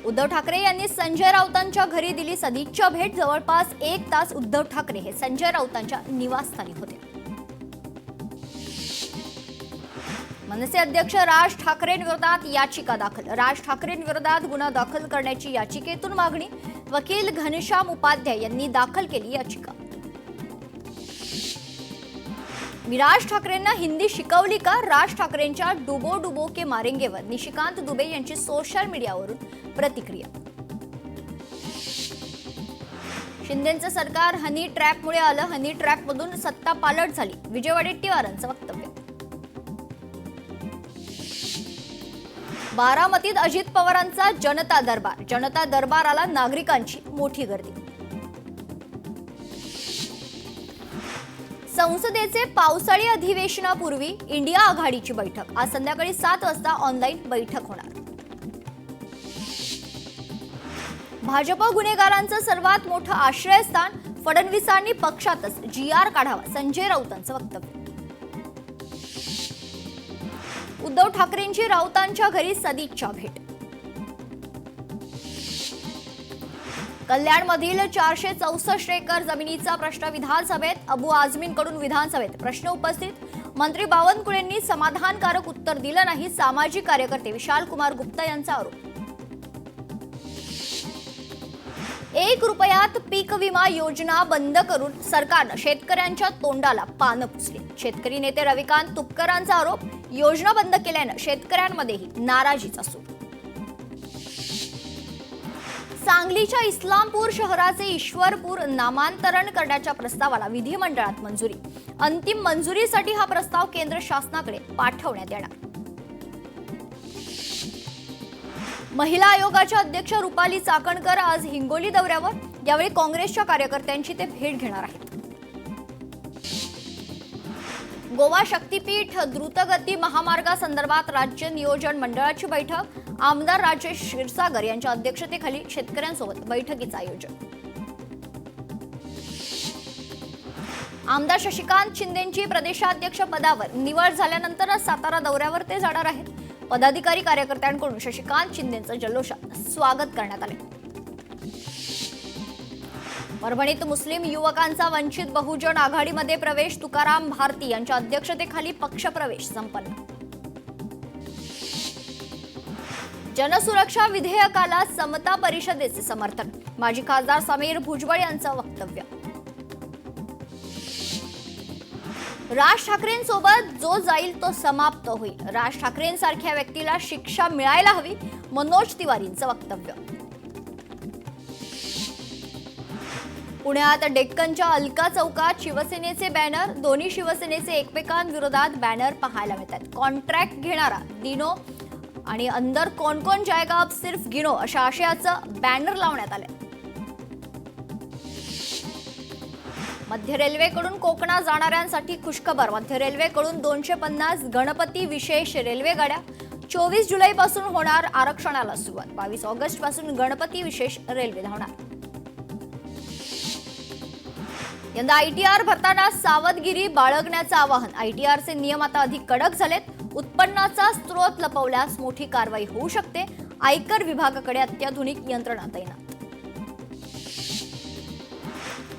उद्धव ठाकरे यांनी संजय राऊतांच्या घरी दिली सदिच्छा भेट। जवळपास 1 तास उद्धव ठाकरे हे संजय राऊतांच्या निवासस्थानी होते। मनसे अध्यक्ष राज ठाकरेंविरोधात याचिका दाखल। राज ठाकरेंविरोधात गुन्हा दाखल करण्याची याचिकेतून मागणी। वकील घनश्याम उपाध्याय यांनी दाखल केली याचिका। मी राज ठाकरेंना हिंदी शिकवली का? राज ठाकरेंच्या डुबो डुबो के मारेंगेवर निशिकांत दुबे यांची सोशल मीडियावरून प्रतिक्रिया। शिंदेंचं सरकार हनी ट्रॅपमुळे आलं। हनी ट्रॅपमधून सत्ता पालट झाली। विजय वडेट्टीवारांचं वक्तव्य। बारामतीत अजित पवारांचा जनता दरबार। जनता दरबाराला नागरिकांची मोठी गर्दी। संसदेचे पावसाळी अधिवेशनापूर्वी इंडिया आघाडीची बैठक। आज संध्याकाळी 7 वाजता ऑनलाईन बैठक होणार। भाजप गुन्हेगारांचं सर्वात मोठं आश्रयस्थान। फडणवीसांनी पक्षातच GR काढावा। संजय राऊतांचं वक्तव्य। उद्धव ठाकरेंची राऊतांच्या घरी सदिच्छा भेट। कल्याणमधील 464 एकर जमिनीचा प्रश्न विधानसभेत। अबू आझमींकडून विधानसभेत प्रश्न उपस्थित। मंत्री बावनकुळेंनी समाधानकारक उत्तर दिलं नाही। सामाजिक कार्यकर्ते विशाल कुमार गुप्ता यांचा आरोप। 1 रुपयात पीक विमा योजना बंद करून सरकारनं शेतकऱ्यांच्या तोंडाला पानं पुसली। शेतकरी नेते रविकांत तुपकरांचा आरोप। योजना बंद केल्यानं शेतकऱ्यांमध्येही नाराजीचा सूर। सांगलीच्या इस्लामपूर शहराचे ईश्वरपूर नामांतरण करण्याच्या प्रस्तावाला विधिमंडळात मंजुरी। अंतिम मंजुरीसाठी हा प्रस्ताव केंद्र शासनाकडे पाठवण्यात येणार। महिला आयोगाच्या अध्यक्ष रुपाली चाकणकर आज हिंगोली दौऱ्यावर। यावेळी काँग्रेसच्या कार्यकर्त्यांची ते भेट घेणार आहेत। गोवा शक्तीपीठ द्रुतगती महामार्गासंदर्भात राज्य नियोजन मंडळाची बैठक। आमदार राजेश क्षीरसागर यांच्या अध्यक्षतेखाली शेतकऱ्यांसोबत बैठकीचं आयोजन। आमदार शशिकांत शिंदेंची प्रदेशाध्यक्ष पदावर निवड झाल्यानंतर सातारा दौऱ्यावर ते जाणार आहेत। पदाधिकारी कार्यकर्त्यांकडून शशिकांत शिंदेंचं जल्लोषात स्वागत करण्यात आले। परभणीत मुस्लिम युवकांचा वंचित बहुजन आघाडीमध्ये प्रवेश। तुकाराम भारती यांच्या अध्यक्षतेखाली पक्षप्रवेश संपन्न। जनसुरक्षा विधेयकाला समता परिषदेचे समर्थन। माजी खासदार समीर भुजबळ यांचं वक्तव्य। राज ठाकरेंसोबत जो जाईल तो समाप्त होईल। राज ठाकरेंसारख्या व्यक्तीला शिक्षा मिळायला हवी। मनोज तिवारींचं वक्तव्य। पुण्यात डेक्कनच्या अलका चौकात शिवसेनेचे बॅनर। दोन्ही शिवसेनेचे एकमेकांविरोधात बॅनर पाहायला मिळतात। कॉन्ट्रॅक्ट घेणारा दिनो आणि अंदर कोण कोण जाएगा अब सिर्फ गिनो अशा आशयाचं बॅनर लावण्यात आले। मध्य रेल्वेकडून कोकणात जाणाऱ्यांसाठी खुशखबर। मध्य रेल्वेकडून 250 गणपती विशेष रेल्वे गाड्या। 24 जुलैपासून होणार आरक्षणाला सुरुवात। 22 ऑगस्ट पासून गणपती विशेष रेल्वे धावणार। यंदा ITR भरताना सावधगिरी बाळगण्याचं आवाहन। ITRचे नियम आता अधिक कडक झालेत। उत्पन्नाचा स्रोत लपवल्यास मोठी कारवाई होऊ शकते। आयकर विभागाकडे अत्याधुनिक यंत्रणा तैनात।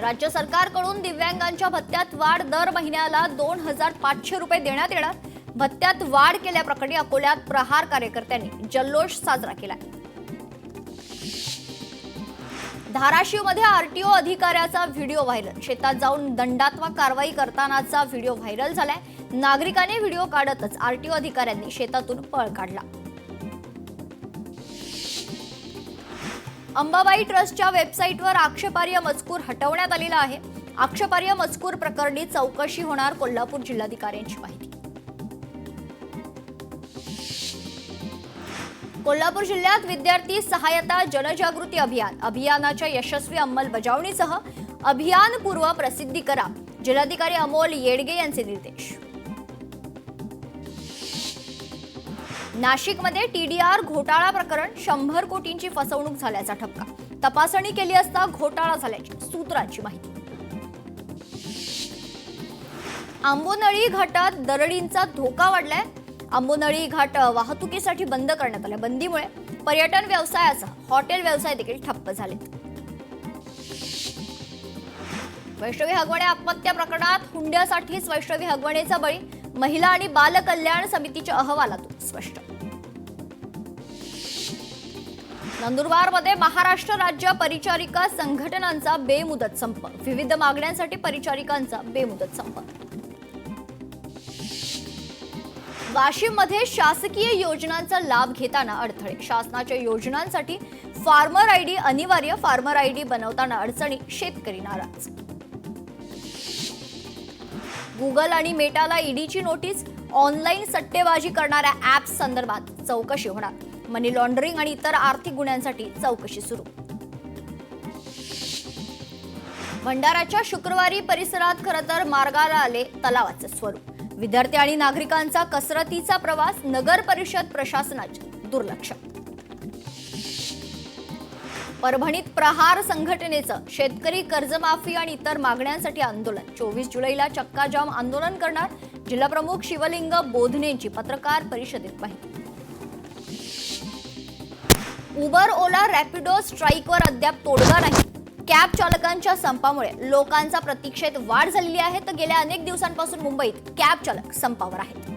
राज्य सरकारकडून दिव्यांगांच्या भत्त्यात वाढ। दर महिन्याला 2500 रुपये देण्यात येणार। भत्त्यात वाढ केल्याप्रकरणी अकोल्यात प्रहार कार्यकर्त्यांनी जल्लोष साजरा केला। धाराशिवमध्ये RTO अधिकाऱ्याचा व्हिडिओ व्हायरल। शेतात जाऊन दंडात्मक कारवाई करतानाचा व्हिडिओ व्हायरल झालाय। नागरिकांनी व्हिडिओ काढतच RTO अधिकाऱ्यांनी शेतातून पळ काढला। अंबाबाई ट्रस्टच्या वेबसाईटवर आक्षेपार्ह मजकूर हटवण्यात आलेला आहे। आक्षेपार्ह मजकूर प्रकरणी चौकशी होणार। कोल्हापूर जिल्हाधिकाऱ्यांची माहिती। कोल्हापूर जिल्ह्यात विद्यार्थी सहायता जनजागृती अभियान। अभियानाच्या यशस्वी अंमलबजावणीसह अभियानपूर्व प्रसिद्धी करा। जिल्हाधिकारी अमोल येडगे यांचे निर्देश। नाशिकमध्ये TDR घोटाळा प्रकरण। 100 कोटींची फसवणूक झाल्याचा ठपका। तपासणी केली असता घोटाळा झाल्याची सूत्रांची माहिती। आंबोनळी घाटात दरडींचा धोका वाढलाय। आंबोनळी घाट वाहतुकीसाठी बंद करण्यात आले. बंदीमुळे पर्यटन व्यवसायासह हॉटेल व्यवसाय देखील ठप्प झाले. वैष्णवी हगवणे आत्महत्या प्रकरणात हुंड्यासाठीच वैष्णवी हगवणेचा बळी, महिला आणि बाल कल्याण समितीच्या अहवालातून स्पष्ट. नंदुरबारमध्ये महाराष्ट्र राज्य परिचारिका संघटनांचा बेमुदत संप, विविध मागण्यांसाठी परिचारिकांचा बेमुदत संप. वाशिममध्ये शासकीय योजनांचा लाभ घेताना अडथळे, शासनाच्या योजनांसाठी फार्मर आयडी अनिवार्य, फार्मर आयडी बनवताना अडचणी, शेतकरी नाराज. गुगल आणि मेटाला ईडीची नोटीस, ऑनलाईन सट्टेबाजी करणाऱ्या ॲप्स संदर्भात चौकशी होणार, मनी लॉन्ड्रिंग आणि इतर आर्थिक गुन्ह्यांसाठी चौकशी सुरू. भंडाराच्या शुक्रवारी परिसरात खरं तर मार्गाला आले तलावाचे स्वरूप, विद्यार्थी आणि नागरिकांचा कसरतीचा प्रवास, नगर परिषद प्रशासनाचे दुर्लक्ष. परभणीत प्रहार संघटनेचं शेतकरी कर्जमाफी आणि इतर मागण्यांसाठी आंदोलन, 24 जुलैला चक्काजाम आंदोलन करणार, जिल्हाप्रमुख शिवलिंग बोधनेंची पत्रकार परिषदेत माहिती. उबर, ओला, रॅपिडो स्ट्राईकवर अद्याप तोडगा नाही. कॅब चालकांच्या संपामुळे लोकांचा प्रतीक्षेत वाढ झालेली आहे. तर गेल्या अनेक दिवसांपासून मुंबईत कॅब चालक संपावर आहेत.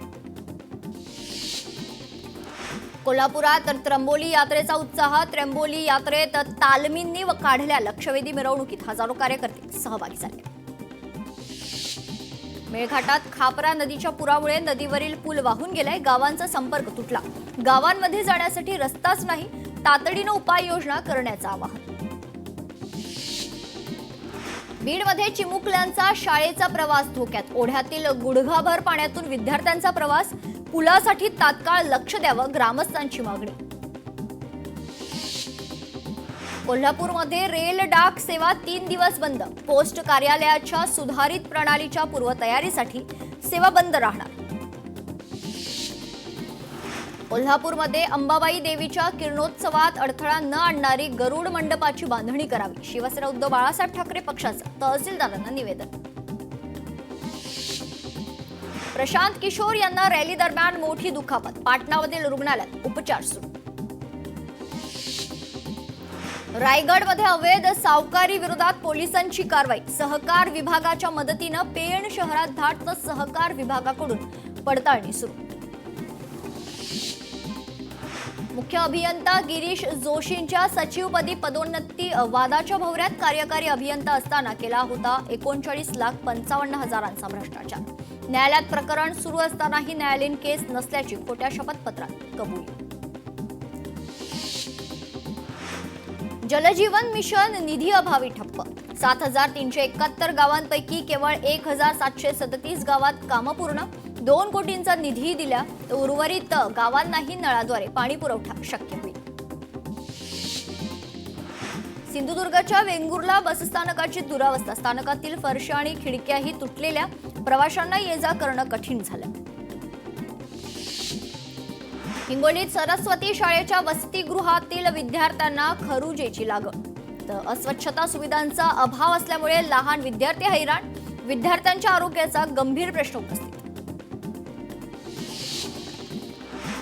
कोल्हापुरात त्र्यंबोली यात्रेचा उत्साह, त्र्यंबोली यात्रेत तालमींनी काढलेल्या लक्षवेधी मिरवणुकीत हजारो कार्यकर्ते सहभागी झाले. मेळघाटात खापरा नदीच्या पुरामुळे नदीवरील पूल वाहून गेलाय, गावांचा संपर्क तुटला, गावांमध्ये जाण्यासाठी रस्ताच नाही, तातडीनं उपाययोजना करण्याचं आवाहन. बीडमध्ये चिमुकल्यांचा शाळेचा प्रवास धोक्यात, ओढ्यातील गुडघाभर पाण्यातून विद्यार्थ्यांचा प्रवास, पुलासाठी तात्काळ लक्ष द्यावं, ग्रामस्थांची मागणी. कोल्हापूरमध्ये रेल डाक सेवा 3 दिवस बंद, पोस्ट कार्यालयाच्या सुधारित प्रणालीच्या पूर्वतयारीसाठी सेवा बंद राहणार. कोल्हापूरमध्ये अंबाबाई देवीच्या किरणोत्सवात अडथळा न आणणारी गरुड मंडपाची बांधणी करावी, शिवसेना उद्धव बाळासाहेब ठाकरे पक्षाचं तहसीलदारांना निवेदन. प्रशांत किशोर यांना रॅली दरम्यान मोठी दुखापत, पाटणामधील रुग्णालयात उपचार सुरू. रायगडमध्ये अवैध सावकारी विरोधात पोलिसांची कारवाई, सहकार विभागाच्या मदतीनं पेण शहरात धाड, तर सहकार विभागाकडून पडताळणी सुरू. मुख्य अभियंता गिरीश जोशींच्या सचिवपदी पदोन्नती, वादाच्या भोवऱ्यात कार्यकारी अभियंता असताना केला होता 39,55,000 भ्रष्टाचार, न्यायालयात प्रकरण सुरू असतानाही न्यायालयीन केस नसल्याची खोट्या शपथपत्रात कबुली. जलजीवन मिशन निधी अभावी ठप्प, 7,371 गावांपैकी केवळ 1,737 गावात कामं पूर्ण, 2 कोटींचा निधी दिला तर उर्वरित गावांनाही नळाद्वारे पाणी पुरवठा शक्य होईल. सिंधुदुर्गच्या वेंगुर्ला बसस्थानकाची दुरावस्था, स्थानकातील फरशा आणि खिडक्याही तुटलेल्या, प्रवाशांना ये जा करणं कठीण झालं. हिंगोलीत सरस्वती शाळेच्या वसतिगृहातील विद्यार्थ्यांना खरुजेची लागण, तर अस्वच्छता सुविधांचा अभाव असल्यामुळे लहान विद्यार्थी हैराण, विद्यार्थ्यांच्या आरोग्याचा गंभीर प्रश्न उपस्थित.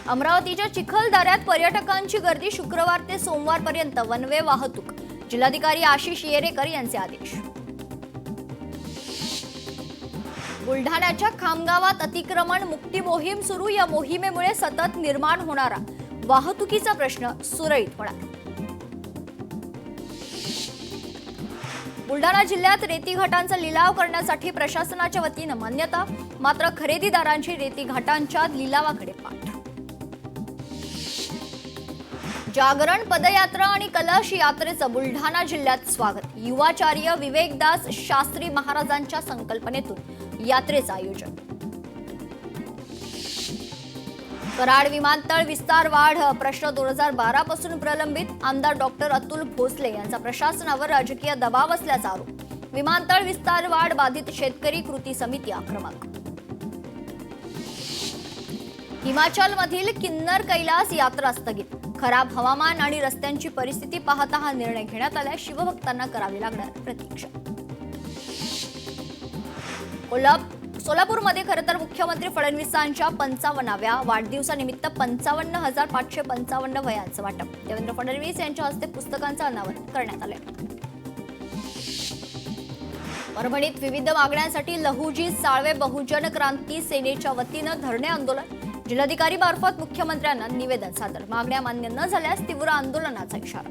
अमरावतीच्या चिखलदऱ्यात पर्यटकांची गर्दी, शुक्रवार ते सोमवारपर्यंत वन वे वाहतूक, जिल्हाधिकारी आशिष येरेकर यांचे आदेश. बुलढाण्याच्या खामगावात अतिक्रमण मुक्ती मोहीम सुरू, या मोहिमेमुळे सतत निर्माण होणारा वाहतुकीचा प्रश्न सुरळीत होणार. बुलढाणा जिल्ह्यात रेती घाटांचा लिलाव करण्यासाठी प्रशासनाच्या वतीनं मान्यता, मात्र खरेदीदारांची रेती घाटांच्या लिलावाकडे पाठ. जागरण पदयात्रा आणि कलश यात्रेचं बुलढाणा जिल्ह्यात स्वागत, युवाचार्य विवेकदास शास्त्री महाराजांच्या संकल्पनेतून यात्रेचं आयोजन. कराड विमानतळ विस्तार वाढ प्रश्न 2012 पासून प्रलंबित, आमदार डॉक्टर अतुल भोसले यांचा प्रशासनावर राजकीय दबाव असल्याचा आरोप. विमानतळ विस्तार वाढ बाधित शेतकरी कृती समिती आक्रमक. हिमाचलमधील किन्नर कैलास यात्रा स्थगित, खराब हवामान आणि रस्त्यांची परिस्थिती पाहता हा निर्णय घेण्यात आला, शिवभक्तांना करावी लागणार प्रतीक्षा. सोलापूरमध्ये खरं तर मुख्यमंत्री फडणवीसांच्या 55व्या वाढदिवसानिमित्त 55,555 वह्यांचं वाटप देवेंद्र फडणवीस यांच्या हस्ते पुस्तकांचं अनावरण करण्यात आले. परभणीत विविध मागण्यांसाठी लहुजी साळवे बहुजन क्रांती सेनेच्या वतीनं धरणे आंदोलन. जिल्हाधिकारी मार्फत मुख्यमंत्र्यांना निवेदन सादर. मागण्या मान्य न झाल्यास तीव्र आंदोलनाचा इशारा.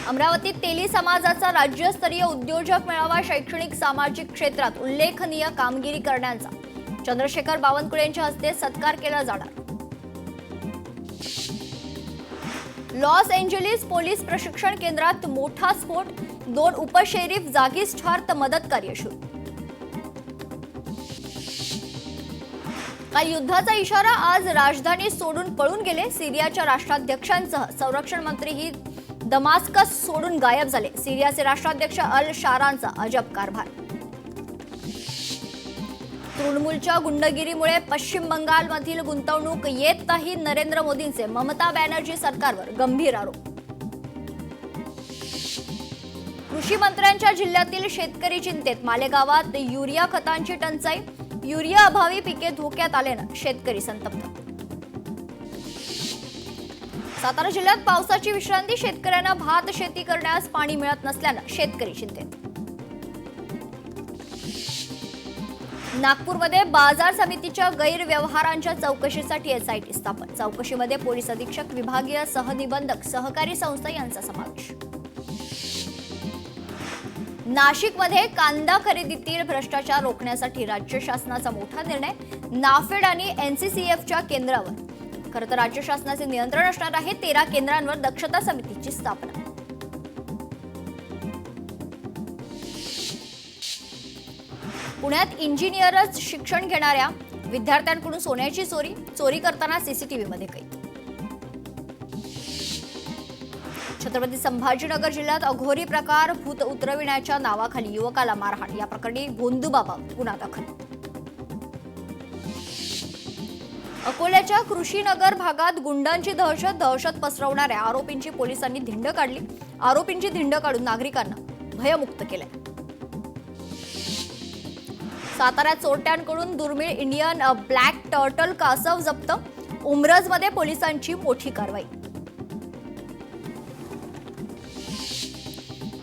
अमरावतीत तेली समाजाचा राज्यस्तरीय उद्योजक मेळावा. शैक्षणिक सामाजिक क्षेत्रात उल्लेखनीय कामगिरी करण्याचा चंद्रशेखर बावनकुळे यांच्या हस्ते सत्कार केला जाणार. लॉस एंजेलिस पोलीस प्रशिक्षण केंद्रात मोठा स्फोट. 2 उपशेरीफ जागीच ठार तर मदत कार्य सुरू. काल युद्धाचा इशारा. आज राजधानी सोडून पळून गेले. सिरियाच्या राष्ट्राध्यक्षांसह संरक्षण मंत्रीही दमास्कस सोडून गायब झाले. सिरियाचे राष्ट्राध्यक्ष अल शारांचा अजब कारभार. तृणमूलच्या गुंडगिरीमुळे पश्चिम बंगालमधील गुंतवणूक येत नाही. नरेंद्र मोदींचे ममता बॅनर्जी सरकारवर गंभीर आरोप. कृषी मंत्र्यांच्या जिल्ह्यातील शेतकरी चिंतेत. मालेगावात युरिया खतांची टंचाई. युरिया अभावी पिके धोक्यात आल्यानं शेतकरी संतप्त. सातारा जिल्ह्यात पावसाची विश्रांती. शेतकऱ्यांना भात शेती करण्यास पाणी मिळत नसल्यानं शेतकरी चिंतेत. नागपूरमध्ये बाजार समितीच्या गैरव्यवहारांच्या चौकशीसाठी एसआयटी स्थापन. चौकशीमध्ये पोलीस अधीक्षक, विभागीय सहनिबंधक, सहकारी संस्था यांचा समावेश. नाशिकमध्ये कांदा खरेदीतील भ्रष्टाचार रोखण्यासाठी राज्य शासनाचा मोठा निर्णय. नाफेड आणि एनसीसीएफच्या केंद्रावर खरं तर राज्य शासनाचे नियंत्रण असणार आहे. 13 केंद्रांवर दक्षता समितीची स्थापना. पुण्यात इंजिनियरच शिक्षण घेणाऱ्या विद्यार्थ्यांकडून सोन्याची चोरी. चोरी करताना सीसीटीव्हीमध्ये कैद. छत्रपती संभाजीनगर जिल्ह्यात अघोरी प्रकार. भूत उतरविण्याच्या नावाखाली युवकाला मारहाण. या प्रकरणी गोंदूबाबा गुन्हा दाखल. अकोल्याच्या कृषीनगर भागात गुंडांची दहशत पसरवणाऱ्या आरोपींची पोलिसांनी धिंड काढली. आरोपींची धिंड काढून नागरिकांना भयमुक्त केले. साताऱ्यात चोरट्यांकडून दुर्मिळ इंडियन ब्लॅक टर्टल कासव जप्त. उमरजमध्ये पोलिसांची मोठी कारवाई.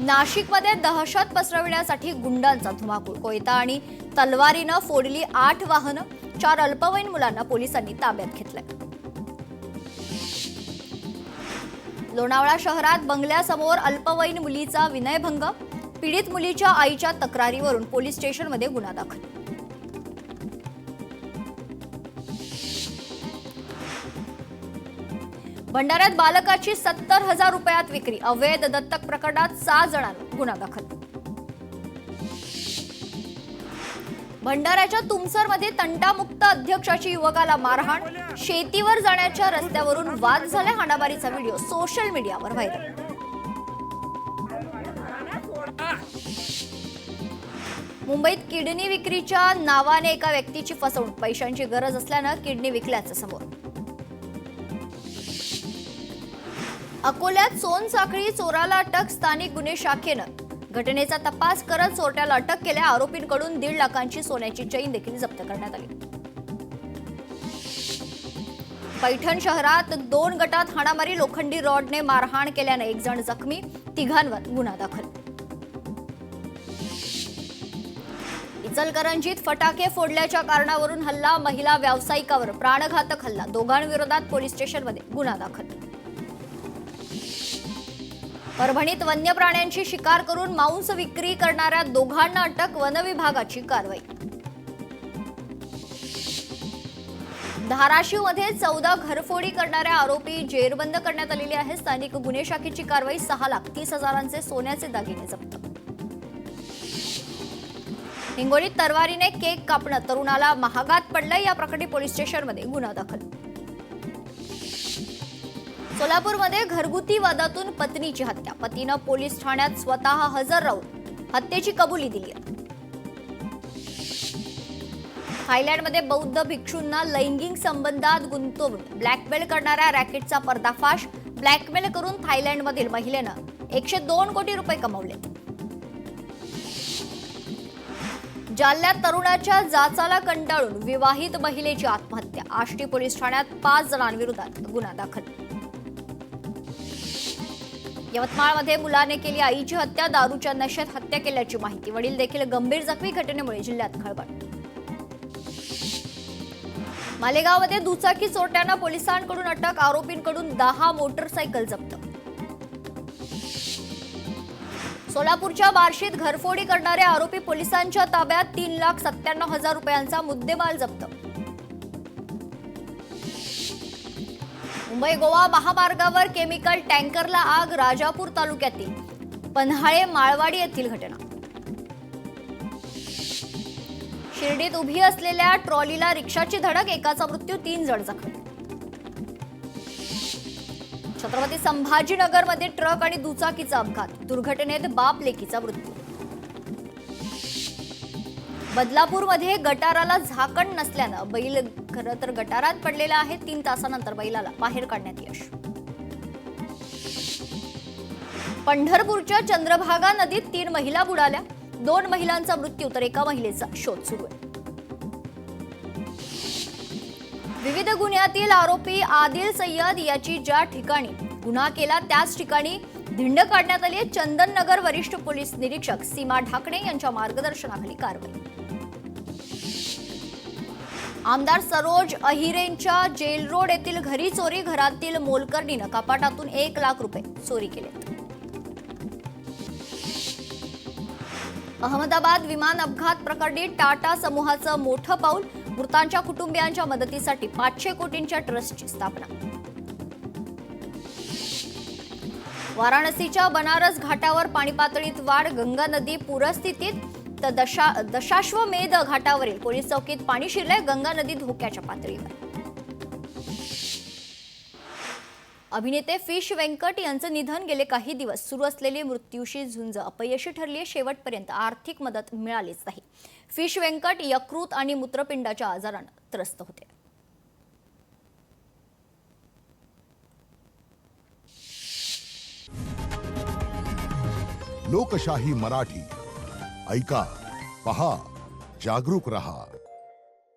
नाशिकमध्ये दहशत पसरविण्यासाठी गुंडांचा धुमाकूळ. कोयता आणि तलवारीनं फोडली 8 वाहनं. 4 अल्पवयीन मुलांना पोलिसांनी ताब्यात घेतलंय. लोणावळा शहरात बंगल्यासमोर अल्पवयीन मुलीचा विनयभंग. पीडित मुलीच्या आईच्या तक्रारीवरून पोलीस स्टेशनमध्ये गुन्हा दाखल. भंडाऱ्यात बालकाची 70,000 रुपयात विक्री. अवैध दत्तक प्रकरणात 6 जणांवर गुन्हा दाखल. भंडाऱ्याच्या तुमसरमध्ये तंटामुक्त अध्यक्षाची युवकाला मारहाण. शेतीवर जाण्याच्या रस्त्यावरून वाद झाला. हाणामारीचा व्हिडिओ सोशल मीडियावर व्हायरल. मुंबईत किडनी विक्रीच्या नावाने एका व्यक्तीची फसवणूक. पैशांची गरज असल्यानं किडनी विकल्याचं समोर. अकोल्यात सोनसाखळी चोराला अटक. स्थानिक गुन्हे शाखेनं घटनेचा तपास करत चोरट्याला अटक केल्या. आरोपींकडून 1.5 लाखांची सोन्याची चैन देखील जप्त करण्यात आली. पैठण शहरात 2 गटात हाणामारी. लोखंडी रॉडने मारहाण केल्याने 1 जण जखमी. 3घांवर गुन्हा दाखल. इचलकरंजीत फटाके फोडल्याच्या कारणावरून हल्ला. महिला व्यावसायिकावर प्राणघातक हल्ला. 2 दोघांविरोधात पोलीस स्टेशनमध्ये गुन्हा दाखल. परभणीत वन्य प्राण्यांची शिकार करून मांस विक्री करणाऱ्या 2 दोघांना अटक. वनविभागाची कारवाई. धाराशिवमध्ये 14 घरफोडी करणाऱ्या आरोपी जेरबंद करण्यात आलेले आहे. स्थानिक गुन्हे शाखेची कारवाई. 6,30,000चे सोन्याचे दागिने जप्त. हिंगोलीत तरवारीने केक कापणं. तरुणाला महागात पडलं. या प्रकरणी पोलीस स्टेशनमध्ये गुन्हा दाखल. सोलापूरमध्ये घरगुती वादातून पत्नीची हत्या. पतीनं पोलीस ठाण्यात स्वतः हजर राहून हत्येची कबुली दिली. थायलंडमध्ये बौद्ध भिक्षूंना लैंगिक संबंधात गुंतवून ब्लॅकमेल करणाऱ्या रॅकेटचा पर्दाफाश. ब्लॅकमेल करून थायलंडमधील महिलेनं 102 कोटी रुपये कमावले. जालन्यात तरुणाच्या जाचाला कंटाळून विवाहित महिलेची आत्महत्या. आष्टी पोलीस ठाण्यात 5 जणांविरोधात गुन्हा दाखल. यवतमाळमध्ये मुलाने केली आईची हत्या. दारूच्या नशेत हत्या केल्याची माहिती. वडील देखील गंभीर जखमी. घटनेमुळे जिल्ह्यात खळबळ. मालेगावमध्ये दुचाकी चोरट्यांना पोलिसांकडून अटक. आरोपींकडून 10 मोटरसायकल जप्त. सोलापूरच्या बार्शीत घरफोडी करणारे आरोपी पोलिसांच्या ताब्यात. 3,97,000 रुपयांचा मुद्देमाल जप्त. मुंबई गोवा महामार्गावर केमिकल टँकरला आग. राजापूर तालुक्यातील पन्हाळे माळवाडी येथील घटना. शिर्डीत उभी असलेल्या ट्रॉलीला रिक्षाची धडक. एकाचा मृत्यू, 3 जण जखमी. छत्रपती संभाजीनगरमध्ये ट्रक आणि दुचाकीचा अपघात. दुर्घटनेत बाप लेकीचा मृत्यू. बदलापूरमध्ये गटाराला झाकण नसल्यानं बैल खरं तर गटारात पडलेला आहे. 3 तासानंतर बैलाला बाहेर काढण्यात यश. पंढरपूरच्या चंद्रभागा नदीत 3 महिला बुडाल्या. 2 महिलांचा मृत्यू तर एका महिलेचा शोध सुरू आहे. विविध गुन्ह्यातील आरोपी आदिल सय्यद याची ज्या ठिकाणी गुन्हा केला त्याच ठिकाणी धिंड काढण्यात आली. चंदननगर वरिष्ठ पोलीस निरीक्षक सीमा ढाकणे यांच्या मार्गदर्शनाखाली कारवाई. आमदार सरोज अहिरेंच्या जेल रोड येथील घरी चोरी. घरातील मोलकरणीनं कपाटातून 1 लाख रुपये चोरी केलेत. अहमदाबाद विमान अपघात प्रकरणी टाटा समूहाचं मोठं पाऊल. मृतांच्या कुटुंबियांच्या मदतीसाठी 500 कोटींच्या ट्रस्टची स्थापना. वाराणसीच्या बनारस घाटावर पाणी पातळीत वाढ. गंगा नदी पूरस्थितीत तर दशाश्वमेध घाटावरील पोलीस चौकीत पाणी शिरलंय. गंगा नदी धोक्याच्या पातळीवर. अभिनेते फिश व्यंकट यांचं निधन. गेले काही दिवस सुरू असलेली मृत्यूशी झुंज अपयशी ठरली. शेवटपर्यंत आर्थिक मदत मिळालीच नाही. फिश व्यंकट यकृत आणि मूत्रपिंडाच्या आजारानं त्रस्त होते. लोकशाही मराठी ऐका, पहा, जागरूक रहा.